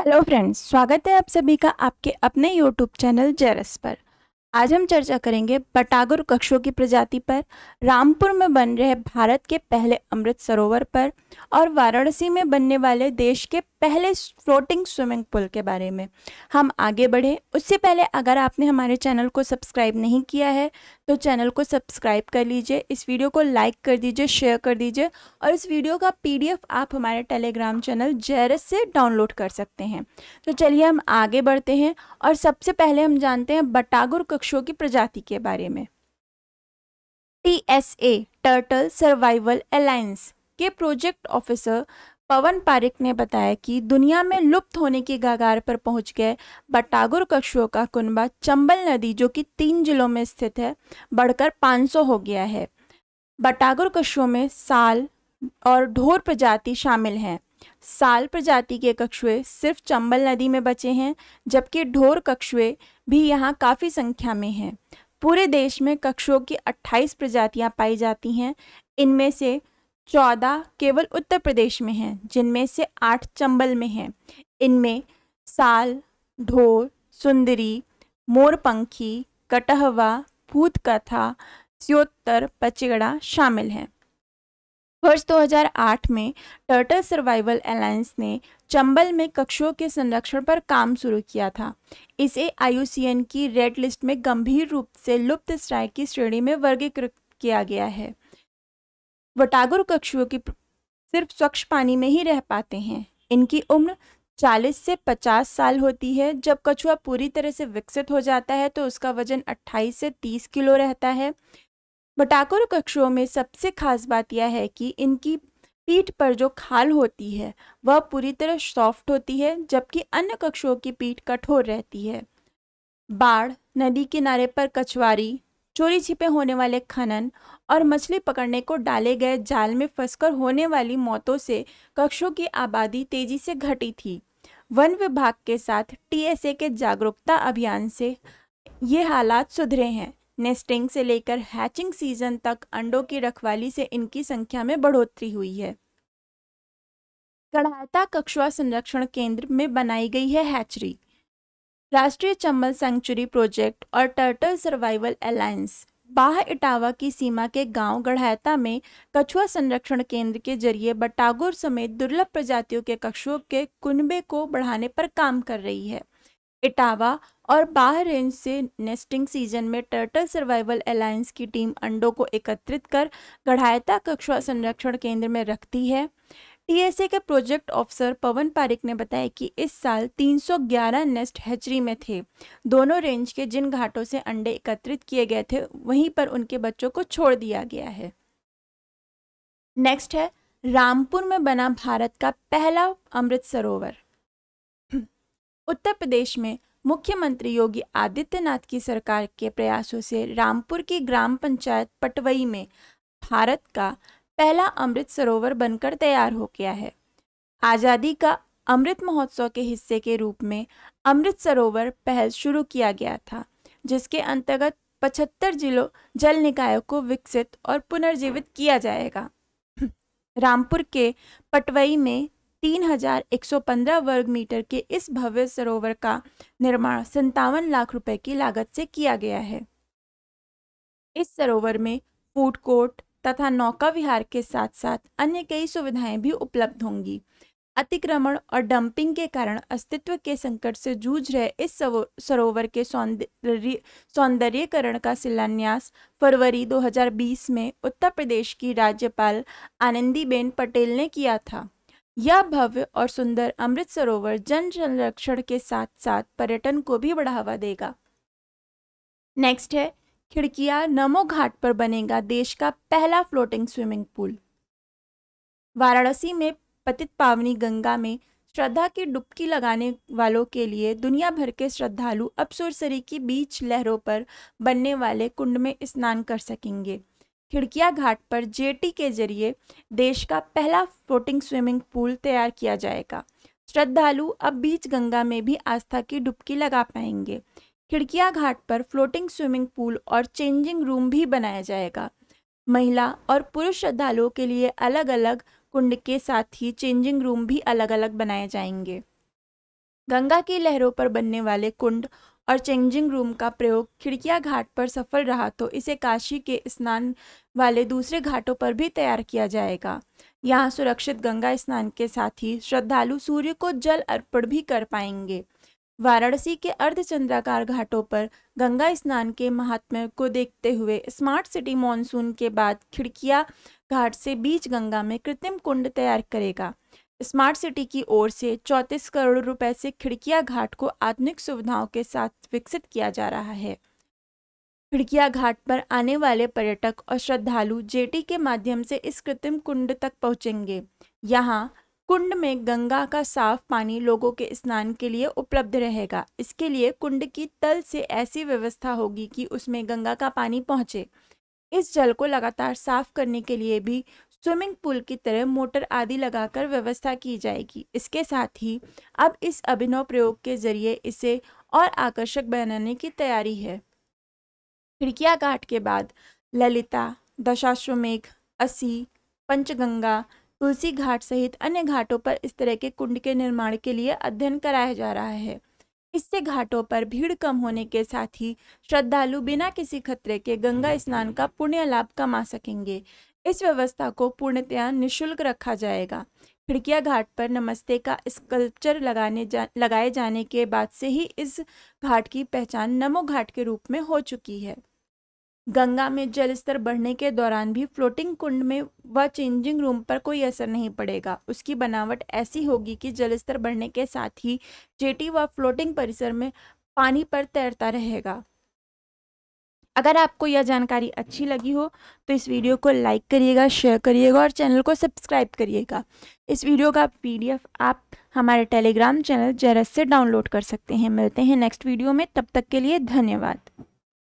Hello friends, स्वागत है आप सभी का आपके अपने यूट्यूब चैनल जेरस पर। आज हम चर्चा करेंगे बटागुर कछुओं की प्रजाति पर, रामपुर में बन रहे भारत के पहले अमृत सरोवर पर और वाराणसी में बनने वाले देश के पहले फ्लोटिंग स्विमिंग पूल के बारे में। हम आगे बढ़े उससे पहले अगर आपने हमारे चैनल को सब्सक्राइब नहीं किया है तो चैनल को सब्सक्राइब कर लीजिए, इस वीडियो को लाइक कर दीजिए, शेयर कर दीजिए और इस वीडियो का PDF आप हमारे टेलीग्राम चैनल जेरस से डाउनलोड कर सकते हैं। तो चलिए हम आगे बढ़ते हैं और सबसे पहले हम जानते हैं बटागुर कछुओं की प्रजाति के बारे में। TSA टर्टल सर्वाइवल अलायंस के प्रोजेक्ट ऑफिसर पवन पारिक ने बताया कि दुनिया में लुप्त होने की कगार पर पहुंच गए बटागुर कछुओं का कुनबा चंबल नदी, जो कि 3 जिलों में स्थित है, बढ़कर 500 हो गया है। बटागुर कछुओं में साल और ढोर प्रजाति शामिल हैं। साल प्रजाति के कछुए सिर्फ चंबल नदी में बचे हैं, जबकि ढोर कछुए भी यहाँ काफ़ी संख्या में हैं। पूरे देश में कछुओं की 28 प्रजातियाँ पाई जाती हैं। इनमें से 14 केवल उत्तर प्रदेश में हैं, जिनमें से 8 चंबल में हैं। इनमें साल, ढोर, सुंदरी, मोरपंखी, कटहवा, भूतकथा, स्योत्तर, पचेड़ा शामिल हैं। वर्ष 2008 में टर्टल सर्वाइवल अलायंस ने चंबल में कछुओं के संरक्षण पर काम शुरू किया था। इसे IUCN की रेड लिस्ट में गंभीर रूप से लुप्त प्राय की श्रेणी में वर्गीकृत किया गया है। बटागुर कछुओं की सिर्फ स्वच्छ पानी में ही रह पाते हैं। इनकी उम्र 40 से 50 साल होती है। जब कछुआ पूरी तरह से विकसित हो जाता है तो उसका वजन 28 से 30 किलो रहता है। बटागुर कछुओं में सबसे खास बात यह है कि इनकी पीठ पर जो खाल होती है वह पूरी तरह सॉफ्ट होती है, जबकि अन्य कछुओं की पीठ कठोर रहती है। बाढ़, नदी किनारे पर कछुआरी, चोरी छिपे होने वाले खनन और मछली पकड़ने को डाले गए जाल में फंसकर होने वाली मौतों से कछुओं की आबादी तेजी से घटी थी। वन विभाग के साथ TSA के जागरूकता अभियान से ये हालात सुधरे हैं। नेस्टिंग से लेकर हैचिंग सीजन तक अंडों की रखवाली से इनकी संख्या में बढ़ोतरी हुई है। गढ़ाता कछुआ संरक्षण केंद्र में बनाई गई है हैचरी। राष्ट्रीय चंबल सेंचुरी प्रोजेक्ट और टर्टल सर्वाइवल अलायंस बाह इटावा की सीमा के गांव गढ़ाता में कछुआ संरक्षण केंद्र के जरिए बटागुर समेत दुर्लभ प्रजातियों के कछुओं के कुनबे को बढ़ाने पर काम कर रही है। इटावा और बाह रेंज से नेस्टिंग सीजन में टर्टल सर्वाइवल अलायंस की टीम अंडों को एकत्रित कर गढ़ाता कछुआ संरक्षण केंद्र में रखती है। TSA के प्रोजेक्ट ऑफिसर पवन पारिक ने बताया कि इस साल 311 नेस्ट हैचरी में थे। दोनों रेंज के जिन घाटों से अंडे एकत्रित किए गए थे वहीं पर उनके बच्चों को छोड़ दिया गया है। नेक्स्ट है रामपुर में बना भारत का पहला अमृत सरोवर। उत्तर प्रदेश में मुख्यमंत्री योगी आदित्यनाथ की सरकार के प्रयासों से रामपुर की ग्राम पंचायत पटवई में भारत का पहला अमृत सरोवर बनकर तैयार हो गया है। आज़ादी का अमृत महोत्सव के हिस्से के रूप में अमृत सरोवर पहल शुरू किया गया था, जिसके अंतर्गत 75 जिलों जल निकायों को विकसित और पुनर्जीवित किया जाएगा। रामपुर के पटवई में 3115 वर्ग मीटर के इस भव्य सरोवर का निर्माण 57 लाख रुपए की लागत से किया गया है। इस सरोवर में फूड कोर्ट तथा नौका विहार के साथ साथ अन्य कई सुविधाएं भी उपलब्ध होंगी। अतिक्रमण और डंपिंग के कारण अस्तित्व के संकट से जूझ रहे इस सरोवर के सौंदर्यीकरण का शिलान्यास फरवरी 2020 में उत्तर प्रदेश की राज्यपाल आनंदीबेन पटेल ने किया था। यह भव्य और सुंदर अमृत सरोवर जल संरक्षण के साथ साथ पर्यटन को भी बढ़ावा देगा। नेक्स्ट है खिड़किया नमो घाट पर बनेगा देश का पहला फ्लोटिंग स्विमिंग पूल। वाराणसी में पतित पावनी गंगा में श्रद्धा की डुबकी लगाने वालों के लिए दुनिया भर के श्रद्धालु अब सुरसरी की बीच लहरों पर बनने वाले कुंड में स्नान कर सकेंगे। खिड़किया घाट पर जेटी के जरिए देश का पहला फ्लोटिंग स्विमिंग पूल तैयार किया जाएगा। श्रद्धालु अब बीच गंगा में भी आस्था की डुबकी लगा पाएंगे। खिड़किया घाट पर फ्लोटिंग स्विमिंग पूल और चेंजिंग रूम भी बनाया जाएगा। महिला और पुरुष श्रद्धालुओं के लिए अलग अलग कुंड के साथ ही चेंजिंग रूम भी अलग अलग बनाए जाएंगे। गंगा की लहरों पर बनने वाले कुंड और चेंजिंग रूम का प्रयोग खिड़किया घाट पर सफल रहा तो इसे काशी के स्नान वाले दूसरे घाटों पर भी तैयार किया जाएगा। यहाँ सुरक्षित गंगा स्नान के साथ ही श्रद्धालु सूर्य को जल अर्पण भी कर पाएंगे। वाराणसी के अर्धचंद्राकार घाटों पर गंगा स्नान के महात्म्य को देखते हुए स्मार्ट सिटी मॉनसून के बाद खिड़किया घाट से बीच गंगा में कृत्रिम कुंड तैयार करेगा। स्मार्ट सिटी की ओर से 34 करोड़ रुपए से खिड़किया घाट को आधुनिक सुविधाओं के साथ विकसित किया जा रहा है। खिड़किया घाट पर आने वाले पर्यटक और श्रद्धालु जेटी के माध्यम से इस कृत्रिम कुंड तक पहुंचेंगे। यहाँ कुंड में गंगा का साफ पानी लोगों के स्नान के लिए उपलब्ध रहेगा। इसके लिए कुंड की तल से ऐसी व्यवस्था होगी कि उसमें गंगा का पानी पहुंचे। इस जल को लगातार साफ करने के लिए भी स्विमिंग पूल की तरह मोटर आदि लगाकर व्यवस्था की जाएगी। इसके साथ ही अब इस अभिनव प्रयोग के जरिए इसे और आकर्षक बनाने की तैयारी है। खिड़किया घाट के बाद ललिता, दशाश्वमेध, अस्सी, पंचगंगा, तुलसी घाट सहित अन्य घाटों पर इस तरह के कुंड के निर्माण के लिए अध्ययन कराया जा रहा है। इससे घाटों पर भीड़ कम होने के साथ ही श्रद्धालु बिना किसी खतरे के गंगा स्नान का पुण्य लाभ कमा सकेंगे। इस व्यवस्था को पूर्णतया निःशुल्क रखा जाएगा। खिड़किया घाट पर नमस्ते का स्कल्पचर लगाए जाने के बाद से ही इस घाट की पहचान नमो घाट के रूप में हो चुकी है। गंगा में जल स्तर बढ़ने के दौरान भी फ्लोटिंग कुंड में व चेंजिंग रूम पर कोई असर नहीं पड़ेगा। उसकी बनावट ऐसी होगी कि जल स्तर बढ़ने के साथ ही जेटी व फ्लोटिंग परिसर में पानी पर तैरता रहेगा। अगर आपको यह जानकारी अच्छी लगी हो तो इस वीडियो को लाइक करिएगा, शेयर करिएगा और चैनल को सब्सक्राइब करिएगा। इस वीडियो का PDF आप हमारे टेलीग्राम चैनल जेरस से डाउनलोड कर सकते हैं। मिलते हैं नेक्स्ट वीडियो में, तब तक के लिए धन्यवाद।